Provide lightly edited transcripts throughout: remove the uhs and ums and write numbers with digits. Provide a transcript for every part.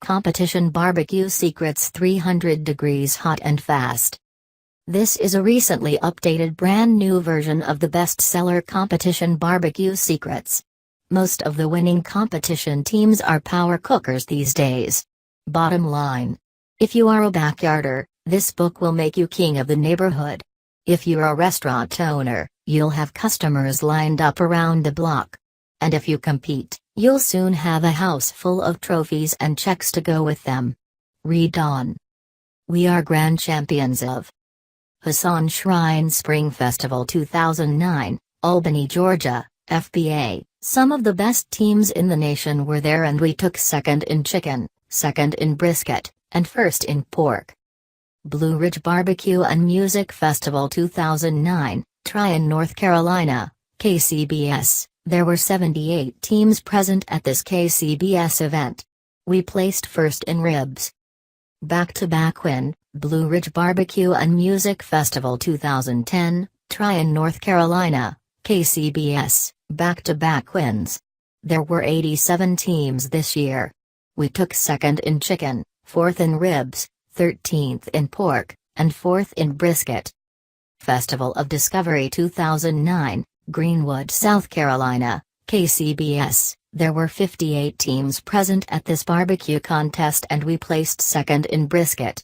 Competition Barbecue Secrets 300 Degrees Hot and Fast. This is a recently updated brand new version of the bestseller Competition Barbecue Secrets. Most of the winning competition teams are power cookers these days. Bottom line: if you are a backyarder, this book will make you king of the neighborhood. If you're a restaurant owner, you'll have customers lined up around the block. And if you compete, you'll soon have a house full of trophies and checks to go with them. Read on. We are grand champions of Hassan Shrine Spring Festival 2009, Albany, Georgia, FBA. Some of the best teams in the nation were there, and we took second in chicken, second in brisket, and first in pork. Blue Ridge Barbecue and Music Festival 2009, Tryon, North Carolina, KCBS. There were 78 teams present at this KCBS event. We placed first in ribs. Back-to-back win, Blue Ridge Barbecue and Music Festival 2010, Tryon, North Carolina, KCBS, back-to-back wins. There were 87 teams this year. We took second in chicken, fourth in ribs, 13th in pork, and fourth in brisket. Festival of Discovery 2009, Greenwood, South Carolina, KCBS. There were 58 teams present at this barbecue contest, and we placed second in brisket.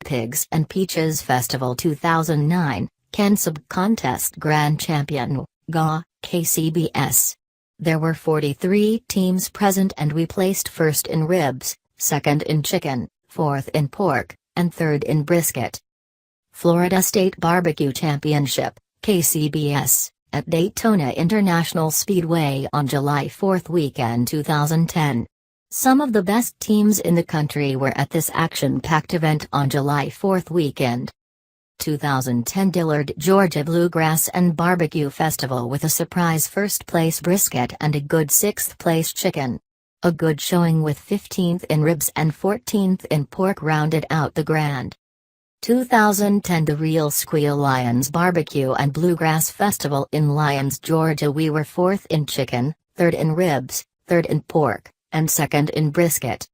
Pigs and Peaches Festival 2009, Kensub Contest Grand Champion, GA, KCBS. There were 43 teams present, and we placed first in ribs, second in chicken, fourth in pork, and third in brisket. Florida State Barbecue Championship, KCBS, at Daytona International Speedway on July 4th weekend 2010. Some of the best teams in the country were at this action-packed event on July 4th weekend. 2010 Dillard, Georgia Bluegrass and Barbecue Festival with a surprise first-place brisket and a good sixth-place chicken. A good showing with 15th in ribs and 14th in pork rounded out the grand. 2010 The Real Squeal Lions Barbecue and Bluegrass Festival in Lyons, Georgia. We were fourth in chicken, third in ribs, third in pork, and second in brisket.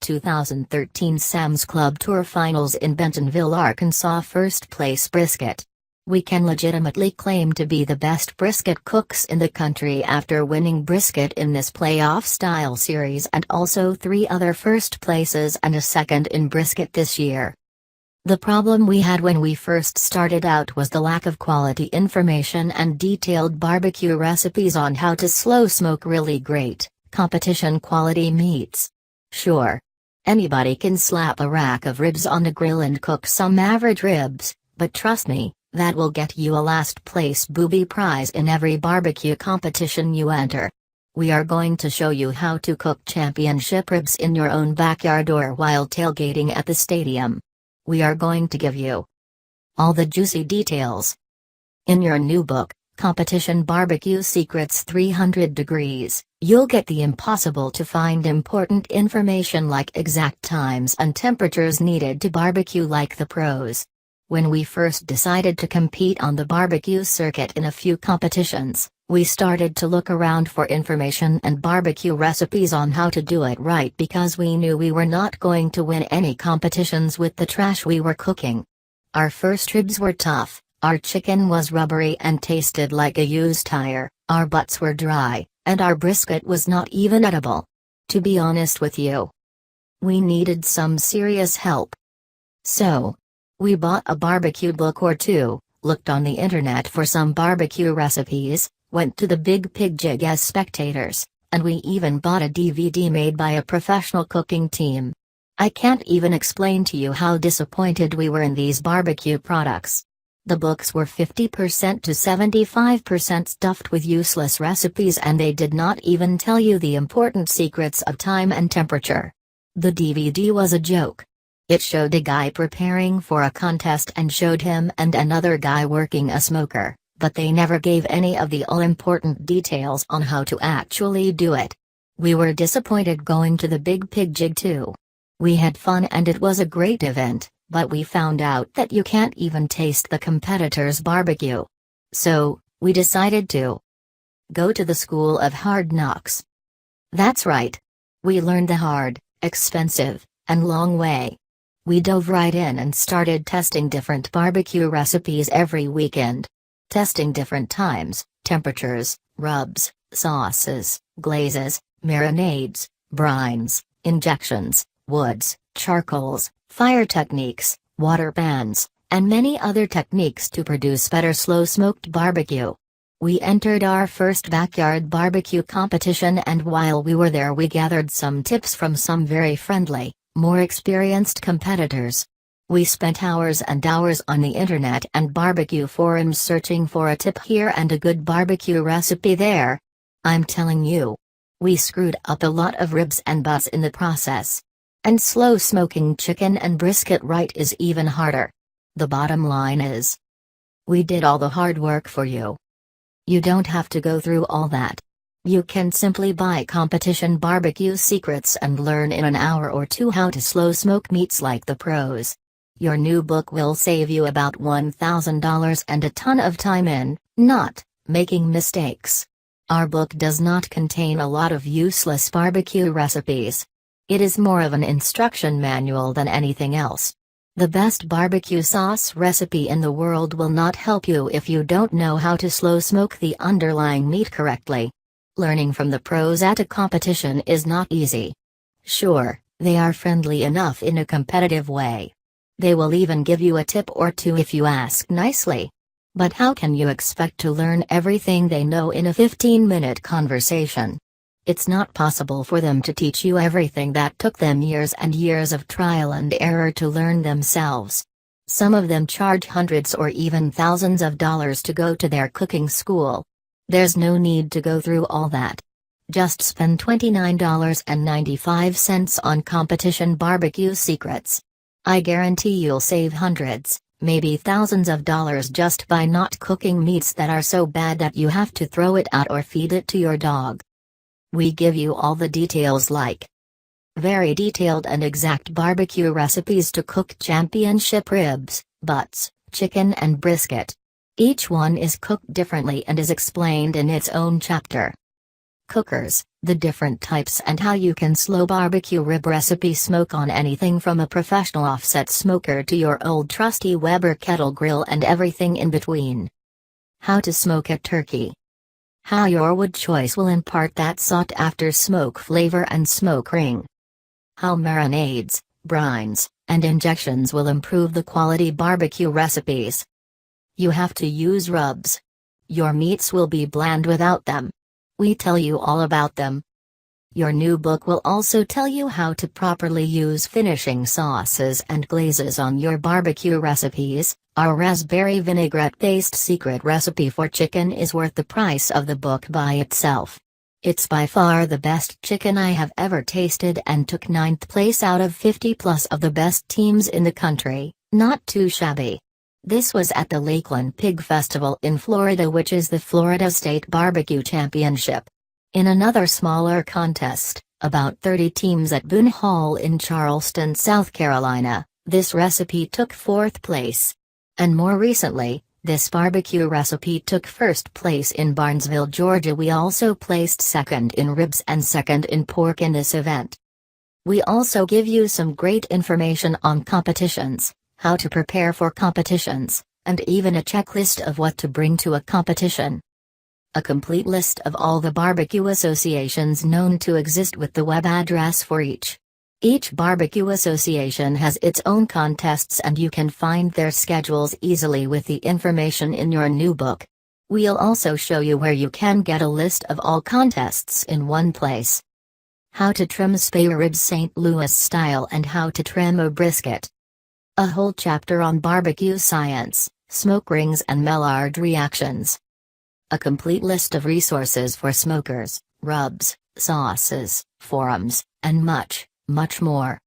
2013 Sam's Club Tour Finals in Bentonville, Arkansas. First place brisket. We can legitimately claim to be the best brisket cooks in the country after winning brisket in this playoff-style series, and also 3 other first places and a second in brisket this year. The problem we had when we first started out was the lack of quality information and detailed barbecue recipes on how to slow smoke really great, competition quality meats. Sure, anybody can slap a rack of ribs on the grill and cook some average ribs, but trust me, that will get you a last place booby prize in every barbecue competition you enter. We are going to show you how to cook championship ribs in your own backyard or while tailgating at the stadium. We are going to give you all the juicy details. In your new book, Competition Barbecue Secrets 300 Degrees, you'll get the impossible to find important information like exact times and temperatures needed to barbecue like the pros. When we first decided to compete on the barbecue circuit in a few competitions, we started to look around for information and barbecue recipes on how to do it right, because we knew we were not going to win any competitions with the trash we were cooking. Our first ribs were tough, our chicken was rubbery and tasted like a used tire, our butts were dry, and our brisket was not even edible. To be honest with you, we needed some serious help. So, we bought a barbecue book or two, looked on the internet for some barbecue recipes, went to the Big Pig Jig as spectators, and we even bought a DVD made by a professional cooking team. I can't even explain to you how disappointed we were in these barbecue products. The books were 50% to 75% stuffed with useless recipes, and they did not even tell you the important secrets of time and temperature. The DVD was a joke. It showed a guy preparing for a contest and showed him and another guy working a smoker, but they never gave any of the all-important details on how to actually do it. We were disappointed going to the Big Pig Jig too. We had fun and it was a great event, but we found out that you can't even taste the competitor's barbecue. So, we decided to go to the School of Hard Knocks. That's right. We learned the hard, expensive, and long way. We dove right in and started testing different barbecue recipes every weekend. Testing different times, temperatures, rubs, sauces, glazes, marinades, brines, injections, woods, charcoals, fire techniques, water pans, and many other techniques to produce better slow-smoked barbecue. We entered our first backyard barbecue competition, and while we were there we gathered some tips from some very friendly, more experienced competitors. We spent hours and hours on the internet and barbecue forums searching for a tip here and a good barbecue recipe there. I'm telling you, we screwed up a lot of ribs and butts in the process. And slow smoking chicken and brisket right is even harder. The bottom line is, we did all the hard work for you. You don't have to go through all that. You can simply buy Competition Barbecue Secrets and learn in an hour or two how to slow smoke meats like the pros. Your new book will save you about $1,000 and a ton of time in, not, making mistakes. Our book does not contain a lot of useless barbecue recipes. It is more of an instruction manual than anything else. The best barbecue sauce recipe in the world will not help you if you don't know how to slow smoke the underlying meat correctly. Learning from the pros at a competition is not easy. Sure, they are friendly enough in a competitive way. They will even give you a tip or two if you ask nicely. But how can you expect to learn everything they know in a 15-minute conversation? It's not possible for them to teach you everything that took them years and years of trial and error to learn themselves. Some of them charge hundreds or even thousands of dollars to go to their cooking school. There's no need to go through all that. Just spend $29.95 on Competition Barbecue Secrets. I guarantee you'll save hundreds, maybe thousands of dollars just by not cooking meats that are so bad that you have to throw it out or feed it to your dog. We give you all the details, like very detailed and exact barbecue recipes to cook championship ribs, butts, chicken and brisket. Each one is cooked differently and is explained in its own chapter. Cookers, the different types and how you can slow barbecue rib recipe smoke on anything from a professional offset smoker to your old trusty Weber kettle grill and everything in between. How to smoke a turkey. How your wood choice will impart that sought-after smoke flavor and smoke ring. How marinades, brines, and injections will improve the quality barbecue recipes. You have to use rubs. Your meats will be bland without them. We tell you all about them. Your new book will also tell you how to properly use finishing sauces and glazes on your barbecue recipes. Our raspberry vinaigrette-based secret recipe for chicken is worth the price of the book by itself. It's by far the best chicken I have ever tasted and took 9th place out of 50 plus of the best teams in the country, not too shabby. This was at the Lakeland Pig Festival in Florida, which is the Florida State Barbecue Championship. In another smaller contest, about 30 teams at Boone Hall in Charleston, South Carolina, this recipe took 4th place. And more recently, this barbecue recipe took 1st place in Barnesville, Georgia. We also placed 2nd in ribs and 2nd in pork in this event. We also give you some great information on competitions, how to prepare for competitions, and even a checklist of what to bring to a competition. A complete list of all the barbecue associations known to exist with the web address for each. Each barbecue association has its own contests and you can find their schedules easily with the information in your new book. We'll also show you where you can get a list of all contests in one place. How to trim spare ribs St. Louis style and how to trim a brisket. A whole chapter on barbecue science, smoke rings and Maillard reactions. A complete list of resources for smokers, rubs, sauces, forums, and much more.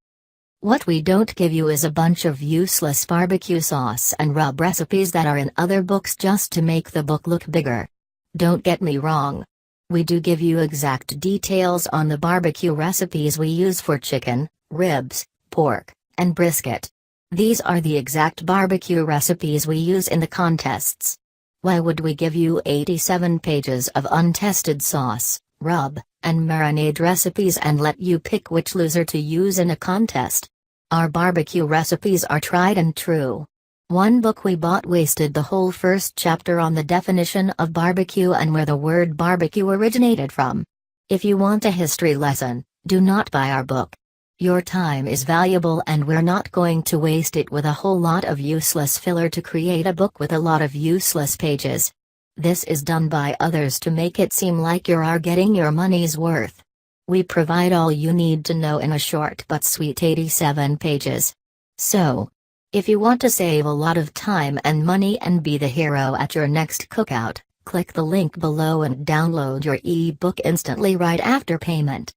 What we don't give you is a bunch of useless barbecue sauce and rub recipes that are in other books just to make the book look bigger. Don't get me wrong. We do give you exact details on the barbecue recipes we use for chicken, ribs, pork, and brisket. These are the exact barbecue recipes we use in the contests. Why would we give you 87 pages of untested sauce, rub, and marinade recipes and let you pick which loser to use in a contest. Our barbecue recipes are tried and true. One book we bought wasted the whole first chapter on the definition of barbecue and where the word barbecue originated from. If you want a history lesson, do not buy our book. Your time is valuable and we're not going to waste it with a whole lot of useless filler to create a book with a lot of useless pages. This is done by others to make it seem like you are getting your money's worth. We provide all you need to know in a short but sweet 87 pages. So, if you want to save a lot of time and money and be the hero at your next cookout, click the link below and download your ebook instantly right after payment.